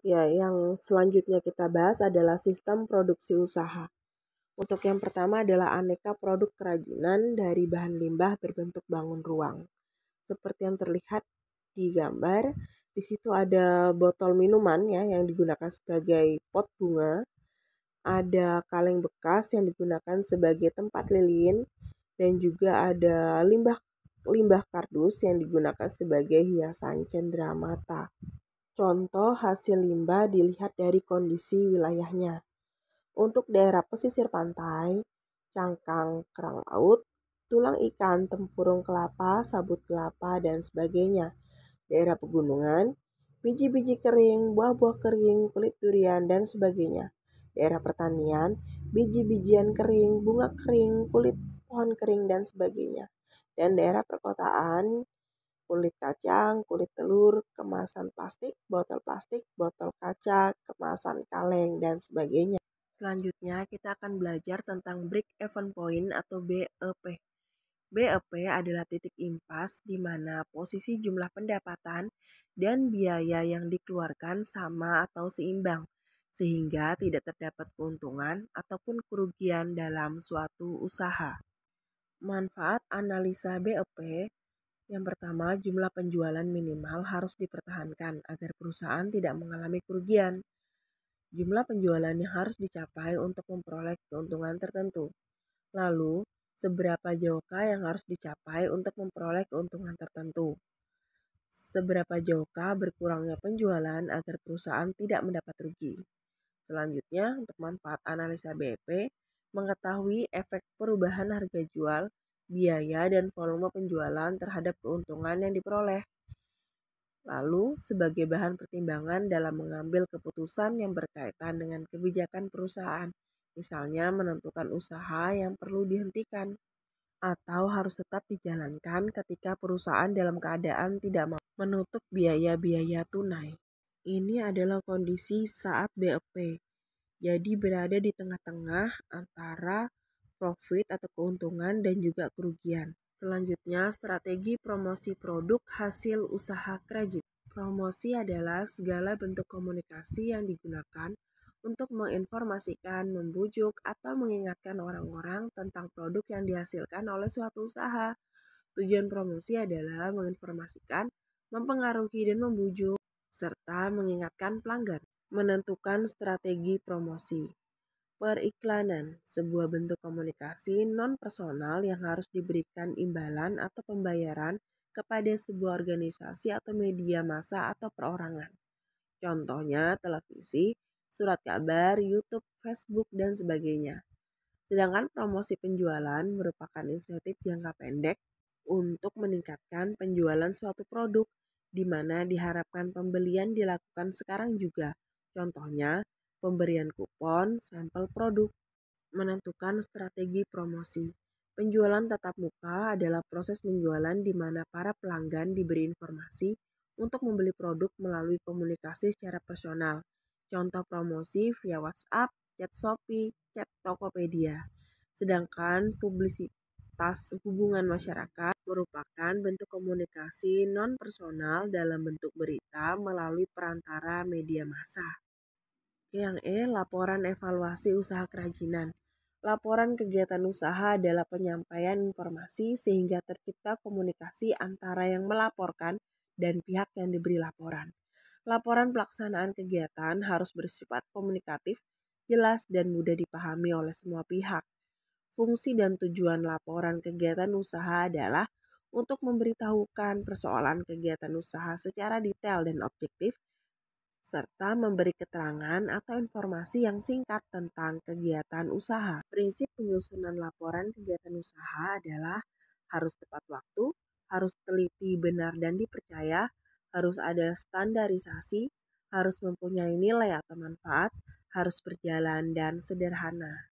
Ya, yang selanjutnya kita bahas adalah sistem produksi usaha. Untuk yang pertama adalah aneka produk kerajinan dari bahan limbah berbentuk bangun ruang. Seperti yang terlihat di gambar, di situ ada botol minuman ya yang digunakan sebagai pot bunga, ada kaleng bekas yang digunakan sebagai tempat lilin, dan juga ada limbah limbah kardus yang digunakan sebagai hiasan cenderamata. Contoh hasil limbah dilihat dari kondisi wilayahnya. Untuk daerah pesisir pantai, cangkang kerang laut, tulang ikan, tempurung kelapa, sabut kelapa, dan sebagainya. Daerah pegunungan, biji-biji kering, buah-buah kering, kulit durian, dan sebagainya. Daerah pertanian, biji-bijian kering, bunga kering, kulit pohon kering, dan sebagainya. Dan daerah perkotaan, kulit kacang, kulit telur, kemasan plastik, botol kaca, kemasan kaleng, dan sebagainya. Selanjutnya, kita akan belajar tentang Break Even Point atau BEP. BEP adalah titik impas di mana posisi jumlah pendapatan dan biaya yang dikeluarkan sama atau seimbang, sehingga tidak terdapat keuntungan ataupun kerugian dalam suatu usaha. Manfaat analisa BEP. Yang pertama, jumlah penjualan minimal harus dipertahankan agar perusahaan tidak mengalami kerugian. Jumlah penjualan yang harus dicapai untuk memperoleh keuntungan tertentu. Lalu, seberapa jauhkah yang harus dicapai untuk memperoleh keuntungan tertentu? Seberapa jauhkah berkurangnya penjualan agar perusahaan tidak mendapat rugi? Selanjutnya, untuk manfaat analisa BEP, mengetahui efek perubahan harga jual, biaya, dan volume penjualan terhadap keuntungan yang diperoleh. Lalu, sebagai bahan pertimbangan dalam mengambil keputusan yang berkaitan dengan kebijakan perusahaan, misalnya menentukan usaha yang perlu dihentikan atau harus tetap dijalankan ketika perusahaan dalam keadaan tidak mampu menutup biaya-biaya tunai. Ini adalah kondisi saat BEP, jadi berada di tengah-tengah antara profit atau keuntungan dan juga kerugian. Selanjutnya, strategi promosi produk hasil usaha kerajinan. Promosi adalah segala bentuk komunikasi yang digunakan untuk menginformasikan, membujuk, atau mengingatkan orang-orang tentang produk yang dihasilkan oleh suatu usaha. Tujuan promosi adalah menginformasikan, mempengaruhi, dan membujuk, serta mengingatkan pelanggan. Menentukan strategi promosi. Periklanan, sebuah bentuk komunikasi non-personal yang harus diberikan imbalan atau pembayaran kepada sebuah organisasi atau media massa atau perorangan. Contohnya televisi, surat kabar, YouTube, Facebook, dan sebagainya. Sedangkan promosi penjualan merupakan insentif jangka pendek untuk meningkatkan penjualan suatu produk, di mana diharapkan pembelian dilakukan sekarang juga. Contohnya, pemberian kupon, sampel produk. Menentukan strategi promosi. Penjualan tatap muka adalah proses penjualan di mana para pelanggan diberi informasi untuk membeli produk melalui komunikasi secara personal. Contoh promosi via WhatsApp, chat Shopee, chat Tokopedia. Sedangkan publisitas hubungan masyarakat merupakan bentuk komunikasi non-personal dalam bentuk berita melalui perantara media massa. Yang laporan evaluasi usaha kerajinan. Laporan kegiatan usaha adalah penyampaian informasi sehingga tercipta komunikasi antara yang melaporkan dan pihak yang diberi laporan. Laporan pelaksanaan kegiatan harus bersifat komunikatif, jelas, dan mudah dipahami oleh semua pihak. Fungsi dan tujuan laporan kegiatan usaha adalah untuk memberitahukan persoalan kegiatan usaha secara detail dan objektif, serta memberi keterangan atau informasi yang singkat tentang kegiatan usaha. Prinsip penyusunan laporan kegiatan usaha adalah harus tepat waktu, harus teliti, benar, dan dipercaya, harus ada standarisasi, harus mempunyai nilai atau manfaat, harus berjalan, dan sederhana.